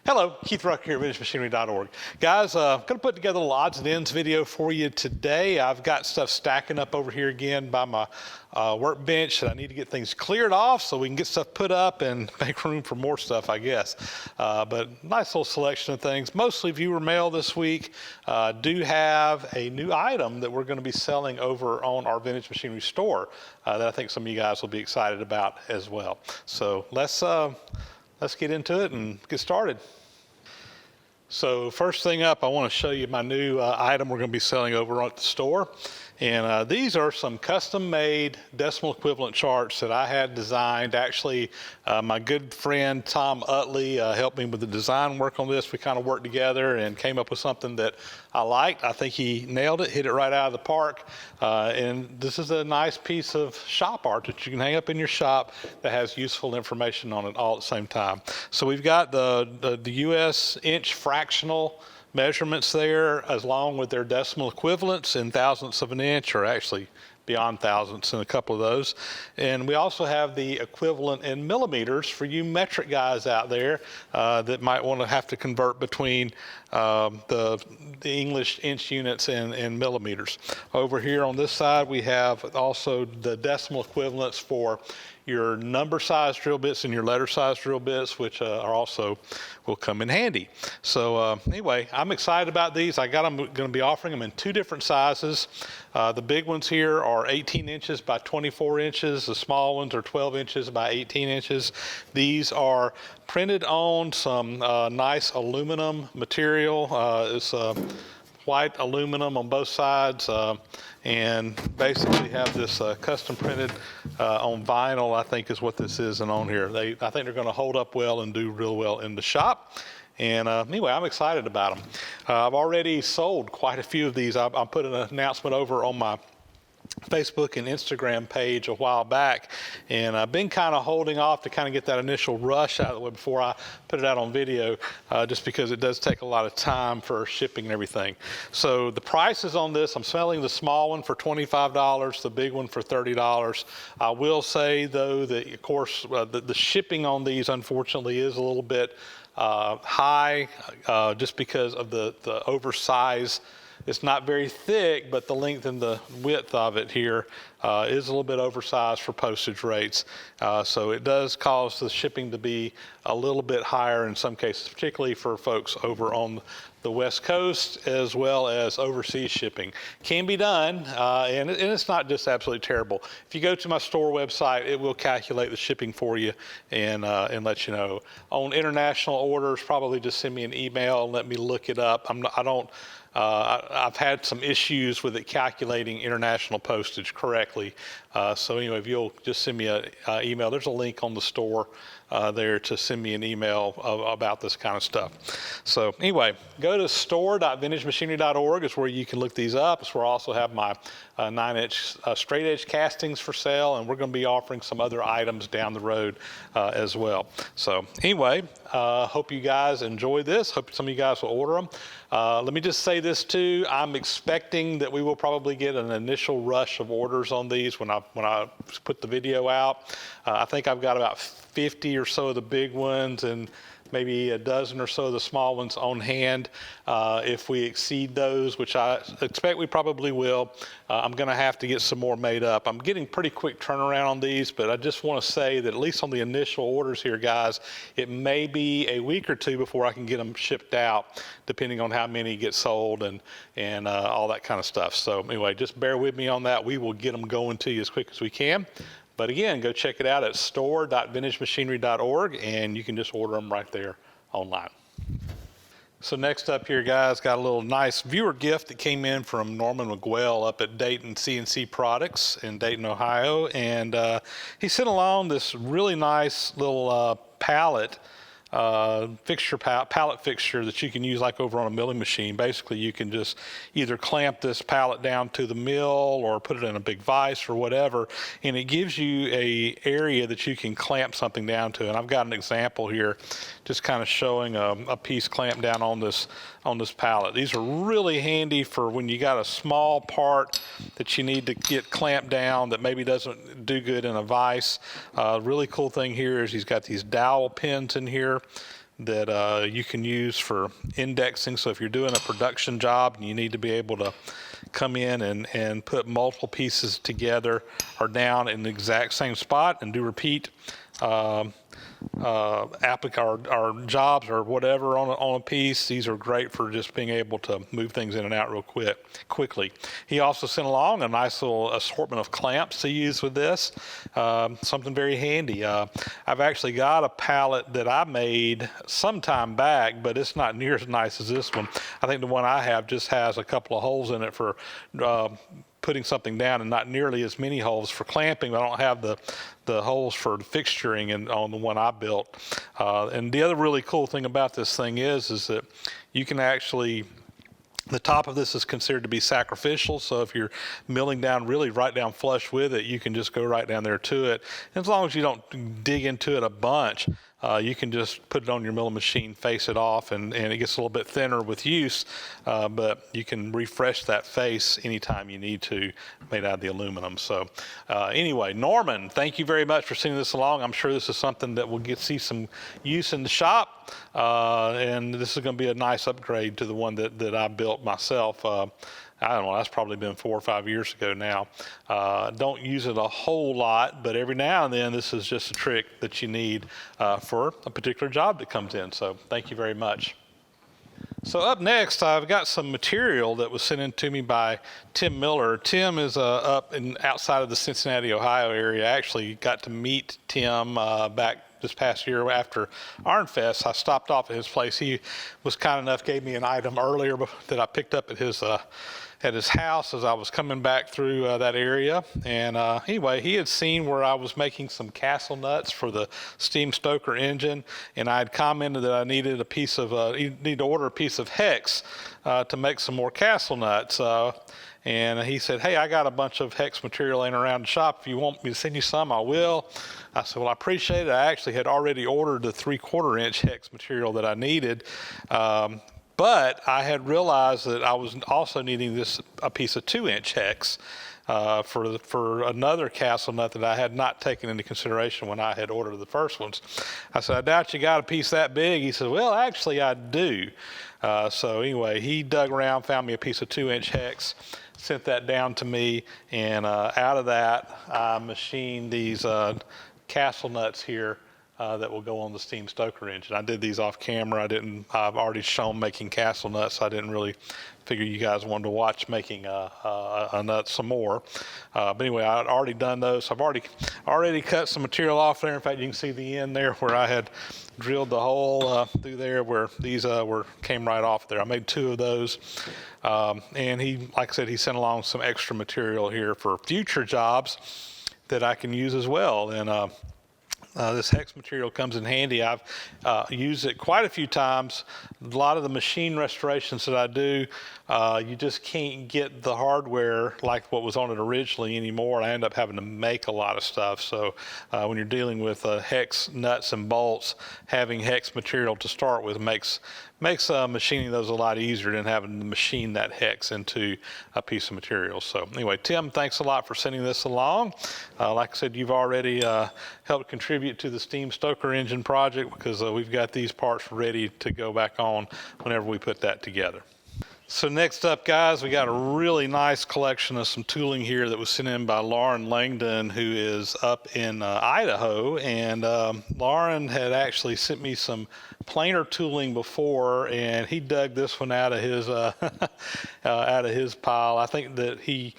Hello, Keith Rucker here at VintageMachinery.org. Guys, I'm going to put together a little odds and ends video for you today. I've got stuff stacking up over here again by my workbench that I need to get things cleared off so we can get stuff put up and make room for more stuff, I guess. But nice little selection of things. Mostly viewer mail this week. Do have a new item that we're going to be selling over on our Vintage Machinery store that I think some of you guys will be excited about as well. So let's get into it and get started. So first thing up, I want to show you my new item we're going to be selling over at the store. And these are some custom-made decimal equivalent charts that I had designed. Actually, my good friend Tom Utley helped me with the design work on this. We kind of worked together and came up with something that I liked. I think he nailed it, hit it right out of the park. And this is a nice piece of shop art that you can hang up in your shop that has useful information on it all at the same time. So we've got the US inch fractional measurements there, along with their decimal equivalents in thousandths of an inch, or actually beyond thousandths in a couple of those. And we also have the equivalent in millimeters for you metric guys out there that might want to have to convert between the English inch units and millimeters. Over here on this side, we have also the decimal equivalents for your number size drill bits and your letter size drill bits, which are also will come in handy. So anyway, I'm excited about these. I'm going to be offering them in two different sizes. The big ones here are 18 inches by 24 inches. The small ones are 12 inches by 18 inches. These are printed on some nice aluminum material. It's white aluminum on both sides, and basically have this custom printed on vinyl, I think is what this is, and on here. I think they're going to hold up well and do real well in the shop. And anyway, I'm excited about them. I've already sold quite a few of these. I put an announcement over on my Facebook and Instagram page a while back, and I've been kind of holding off to kind of get that initial rush out of the way before I put it out on video, just because it does take a lot of time for shipping and everything. So the prices on this, I'm selling the small one for $25, the big one for $30. I will say though that of course the shipping on these unfortunately is a little bit high, just because of the oversized. It's not very thick, but the length and the width of it here is a little bit oversized for postage rates. So it does cause the shipping to be a little bit higher in some cases, particularly for folks over on the West Coast as well as overseas shipping. Can be done, and it's not just absolutely terrible. If you go to my store website, it will calculate the shipping for you and let you know. On international orders, probably just send me an email and let me look it up. I've had some issues with it calculating international postage correctly. So anyway, if you'll just send me an email, there's a link on the store there to send me an email about this kind of stuff. So anyway, go to store.vintagemachinery.org is where you can look these up. It's where I also have my 9-inch straight edge castings for sale, and we're going to be offering some other items down the road as well. So anyway, hope you guys enjoy this. Hope some of you guys will order them. Let me just say this too. I'm expecting that we will probably get an initial rush of orders on these when I put the video out. I think I've got about 50 or so of the big ones and maybe a dozen or so of the small ones on hand. If we exceed those, which I expect we probably will, I'm going to have to get some more made up. I'm getting pretty quick turnaround on these, but I just want to say that at least on the initial orders here, guys, it may be a week or two before I can get them shipped out, depending on how many get sold and all that kind of stuff. So anyway, just bear with me on that. We will get them going to you as quick as we can. But again, go check it out at store.vintagemachinery.org, and you can just order them right there online. So next up here, guys, got a little nice viewer gift that came in from Norman McGwell up at Dayton CNC Products in Dayton, Ohio. And he sent along this really nice little pallet fixture that you can use like over on a milling machine. Basically, you can just either clamp this pallet down to the mill or put it in a big vise or whatever, and it gives you a area that you can clamp something down to. And I've got an example here, just kind of showing a piece clamped down on this pallet. These are really handy for when you got a small part that you need to get clamped down that maybe doesn't do good in a vise. Really cool thing here is he's got these dowel pins in here. that you can use for indexing. So if you're doing a production job and you need to be able to come in and put multiple pieces together or down in the exact same spot and do repeat our jobs or whatever on a piece. These are great for just being able to move things in and out real quickly. He also sent along a nice little assortment of clamps to use with this, something very handy. I've actually got a pallet that I made some time back, but it's not near as nice as this one. I think the one I have just has a couple of holes in it for putting something down, and not nearly as many holes for clamping. I don't have the holes for fixturing on the one I built. And the other really cool thing about this thing is that you can actually, the top of this is considered to be sacrificial, so if you're milling down really right down flush with it, you can just go right down there to it. And as long as you don't dig into it a bunch, you can just put it on your milling machine, face it off, and it gets a little bit thinner with use, but you can refresh that face anytime you need to, made out of the aluminum. So anyway, Norman, thank you very much for sending this along. I'm sure this is something that will see some use in the shop, and this is going to be a nice upgrade to the one that I built myself. I don't know, that's probably been 4 or 5 years ago now. Don't use it a whole lot, but every now and then this is just a trick that you need for a particular job that comes in. So thank you very much. So up next, I've got some material that was sent in to me by Tim Miller. Tim is up outside of the Cincinnati, Ohio area. I actually got to meet Tim back this past year after Arnfest. I stopped off at his place. He was kind enough, gave me an item earlier that I picked up at his house as I was coming back through that area. And anyway, he had seen where I was making some castle nuts for the steam stoker engine, and I had commented that I needed need to order a piece of hex to make some more castle nuts. And he said, hey, I got a bunch of hex material laying around the shop. If you want me to send you some, I will. I said, well, I appreciate it. I actually had already ordered the 3/4 inch hex material that I needed. But I had realized that I was also needing a piece of 2-inch hex for another castle nut that I had not taken into consideration when I had ordered the first ones. I said, I doubt you got a piece that big. He said, well, actually I do. So anyway, he dug around, found me a piece of 2-inch hex, sent that down to me, and out of that I machined these castle nuts here that will go on the steam stoker engine. I did these off camera. I've already shown making castle nuts, so I didn't really figure you guys wanted to watch making a nut some more. But anyway, I'd already done those. So I've already cut some material off there. In fact, you can see the end there where I had drilled the hole through there where these came right off there. I made 2 of those. And he, like I said, he sent along some extra material here for future jobs that I can use as well. And this hex material comes in handy. I've used it quite a few times. A lot of the machine restorations that I do, you just can't get the hardware like what was on it originally anymore. I end up having to make a lot of stuff. So when you're dealing with hex nuts and bolts, having hex material to start with makes machining those a lot easier than having to machine that hex into a piece of material. So anyway, Tim, thanks a lot for sending this along. Like I said, you've already helped contribute to the steam stoker engine project because we've got these parts ready to go back on whenever we put that together. So next up, guys, we got a really nice collection of some tooling here that was sent in by Lauren Langdon, who is up in Idaho. And Lauren had actually sent me some planer tooling before, and he dug this one out of his out of his pile. I think that he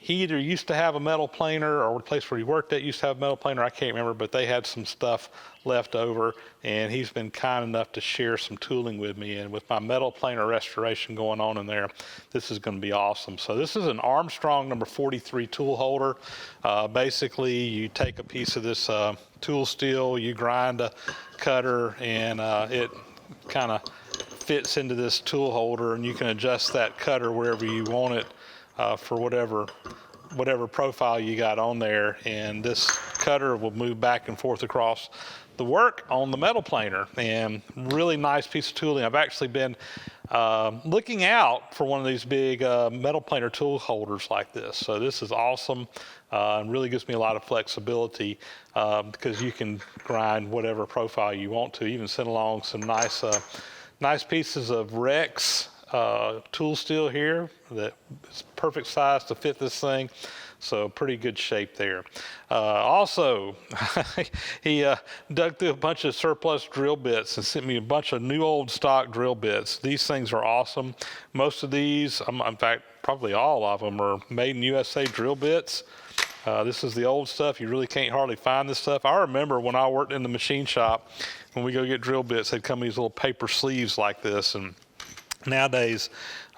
either used to have a metal planer, or the place where he worked at used to have a metal planer. I can't remember, but they had some stuff left over, and he's been kind enough to share some tooling with me. And with my metal planer restoration going on in there, this is going to be awesome. So this is an Armstrong number 43 tool holder. Basically, you take a piece of this tool steel, you grind a cutter, and it kind of fits into this tool holder, and you can adjust that cutter wherever you want it for whatever profile you got on there. And this cutter will move back and forth across the work on the metal planer, and really nice piece of tooling. I've actually been looking out for one of these big metal planer tool holders like this. So this is awesome. and really gives me a lot of flexibility because you can grind whatever profile you want to, even send along some nice pieces of Rex tool steel here that is perfect size to fit this thing. So pretty good shape there. Also, he dug through a bunch of surplus drill bits and sent me a bunch of new old stock drill bits. These things are awesome. Most of these, in fact, probably all of them, are made in USA drill bits. This is the old stuff. You really can't hardly find this stuff. I remember when I worked in the machine shop, when we go get drill bits, they'd come in these little paper sleeves like this, and nowadays,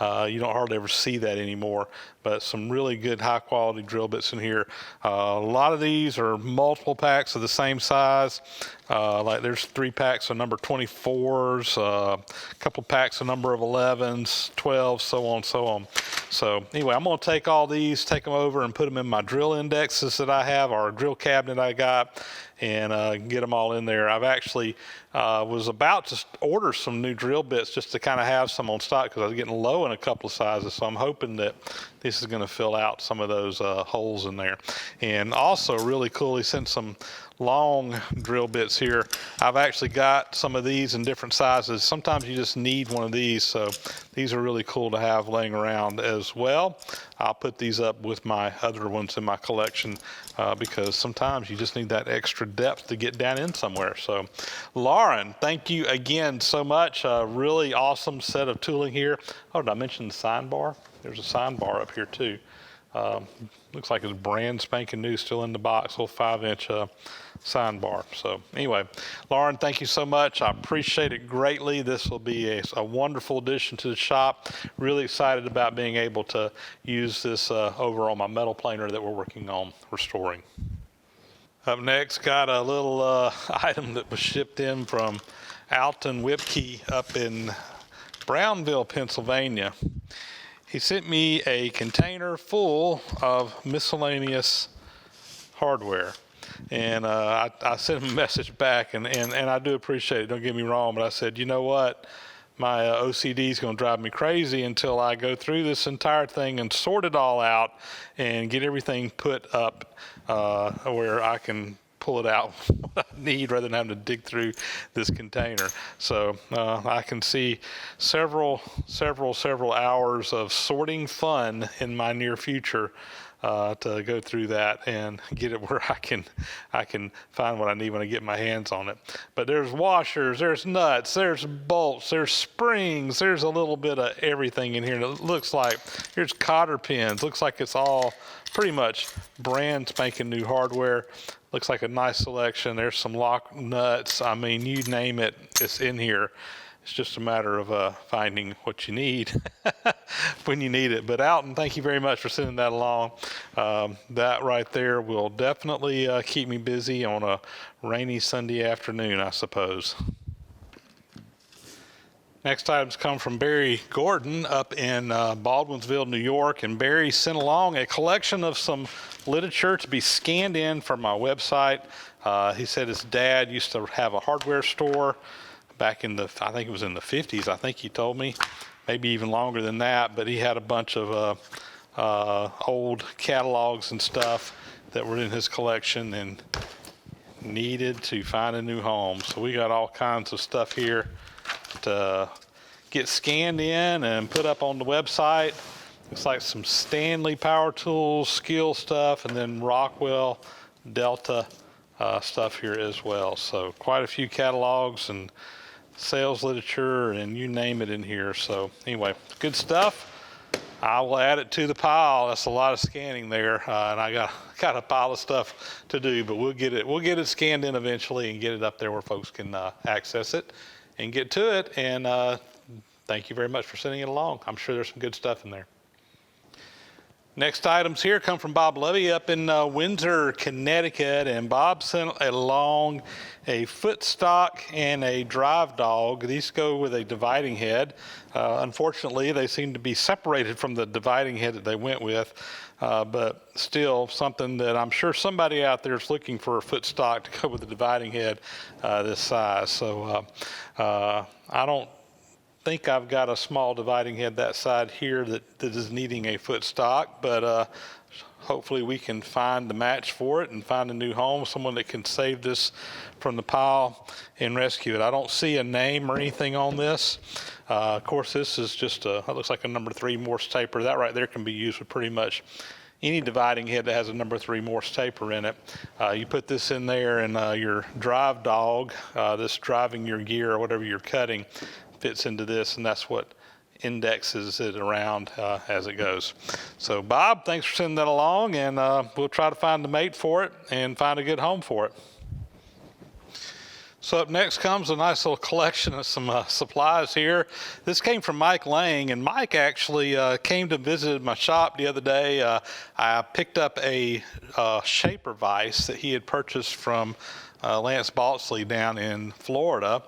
you don't hardly ever see that anymore, but some really good high quality drill bits in here. A lot of these are multiple packs of the same size. Like there's 3 packs of number 24s, a couple packs of number of 11s, 12s, so on and so on. So anyway, I'm going to take all these, take them over and put them in my drill indexes that I have, or a drill cabinet I got, and get them all in there. I've actually was about to order some new drill bits just to kind of have some on stock because I was getting low in a couple of sizes. So I'm hoping that this is going to fill out some of those holes in there. And also really cool, he sent some long drill bits here. I've actually got some of these in different sizes. Sometimes you just need one of these, so these are really cool to have laying around as well. I'll put these up with my other ones in my collection because sometimes you just need that extra depth to get down in somewhere. So Lauren, thank you again so much. Really awesome set of tooling here. Oh, did I mention the sign bar? There's a sign bar up here too. Looks like it's brand spanking new, still in the box, little 5-inch sign bar. So anyway, Lauren, thank you so much. I appreciate it greatly. This will be a wonderful addition to the shop. Really excited about being able to use this over on my metal planer that we're working on restoring. Up next, got a little item that was shipped in from Alton Whipkey up in Brownville, Pennsylvania. He sent me a container full of miscellaneous hardware. And I sent him a message back, and I do appreciate it, don't get me wrong, but I said, you know what, my OCD is going to drive me crazy until I go through this entire thing and sort it all out and get everything put up where I can pull it out what I need rather than having to dig through this container. So I can see several hours of sorting fun in my near future to go through that and get it where I can find what I need when I get my hands on it. But there's washers, there's nuts, there's bolts, there's springs, there's a little bit of everything in here. And it looks like here's cotter pins. Looks like it's all pretty much brand spanking new hardware. Looks like a nice selection. There's some lock nuts. I mean, you name it, it's in here. It's just a matter of finding what you need when you need it. But Alton, thank you very much for sending that along. That right there will definitely keep me busy on a rainy Sunday afternoon, I suppose. Next items come from Barry Gordon up in Baldwinsville, New York. And Barry sent along a collection of some literature to be scanned in for my website. He said his dad used to have a hardware store back in the, I think it was in the 50s, I think he told me, maybe even longer than that, but he had a bunch of old catalogs and stuff that were in his collection and needed to find a new home. So we got all kinds of stuff here to get scanned in and put up on the website. Looks like some Stanley power tools, skill stuff, and then Rockwell Delta stuff here as well. So quite a few catalogs and sales literature and you name it in here. So anyway, good stuff. I will add it to the pile. That's a lot of scanning there, and I got a pile of stuff to do, but we'll get it scanned in eventually and get it up there where folks can access it and get to it. And thank you very much for sending it along. I'm sure there's some good stuff in there. Next items here come from Bob Levy up in Windsor, Connecticut, and Bob sent along a Footstock and a drive dog. These go with a dividing head. Unfortunately, they seem to be separated from the dividing head that they went with, but still something that I'm sure somebody out there is looking for a Footstock to go with a dividing head this size. So I don't think I've got a small dividing head that side here that is needing a Footstock, but hopefully we can find the match for it and find a new home, someone that can save this from the pile and rescue it. I don't see a name or anything on this. Of course, this is just it looks like a number 3 Morse taper. That right there can be used with pretty much any dividing head that has a number 3 Morse taper in it. You put this in there, and your drive dog, this driving your gear or whatever you're cutting, fits into this, and that's what indexes it around as it goes. So Bob, thanks for sending that along, and we'll try to find the mate for it and find a good home for it. So up next comes a nice little collection of some supplies here. This came from Mike Lang, and Mike actually came to visit my shop the other day. I picked up a shaper vise that he had purchased from Lance Baltzley down in Florida.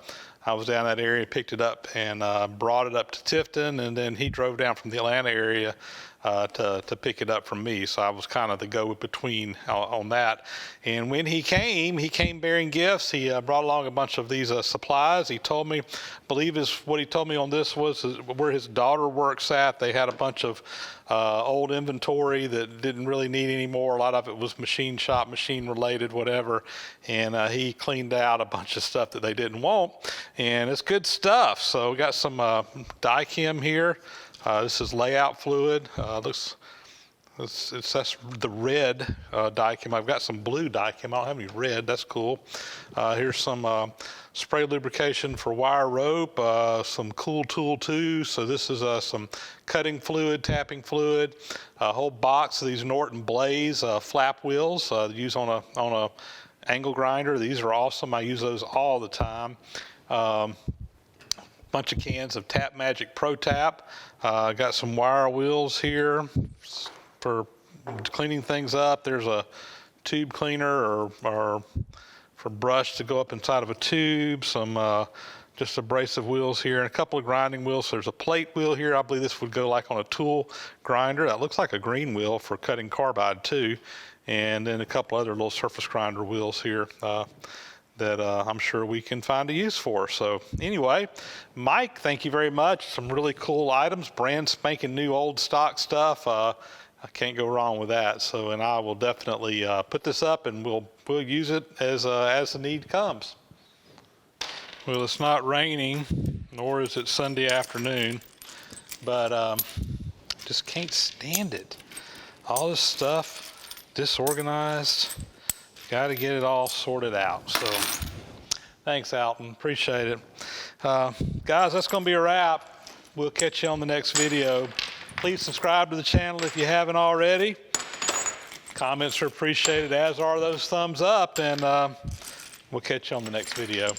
I was down that area, picked it up, and brought it up to Tifton, and then he drove down from the Atlanta area to pick it up from me. So I was kind of the go-between on that. And when he came bearing gifts. He brought along a bunch of these supplies. He told me, I believe what he told me on this was where his daughter works at. They had a bunch of old inventory that didn't really need anymore. A lot of it was machine shop, machine related, whatever. And he cleaned out a bunch of stuff that they didn't want. And it's good stuff. So we got some Dychem here. This is layout fluid. That's the red Dychem. I've got some blue Dychem. I don't have any red. That's cool. Here's some spray lubrication for wire rope, some Cool Tool 2. So this is some cutting fluid, tapping fluid, a whole box of these Norton Blaze flap wheels used on a angle grinder. These are awesome. I use those all the time. Bunch of cans of Tap Magic Pro Tap. Got some wire wheels here for cleaning things up. There's a tube cleaner or for brush to go up inside of a tube. Some just abrasive wheels here and a couple of grinding wheels. So there's a plate wheel here. I believe this would go like on a tool grinder. That looks like a green wheel for cutting carbide too. And then a couple other little surface grinder wheels here. That I'm sure we can find a use for. So anyway, Mike, thank you very much. Some really cool items, brand spanking new old stock stuff. I can't go wrong with that. So, and I will definitely put this up, and we'll use it as the need comes. Well, it's not raining, nor is it Sunday afternoon, but just can't stand it. All this stuff disorganized. Got to get it all sorted out. So thanks, Alton. Appreciate it. Guys, that's going to be a wrap. We'll catch you on the next video. Please subscribe to the channel if you haven't already. Comments are appreciated, as are those thumbs up. And we'll catch you on the next video.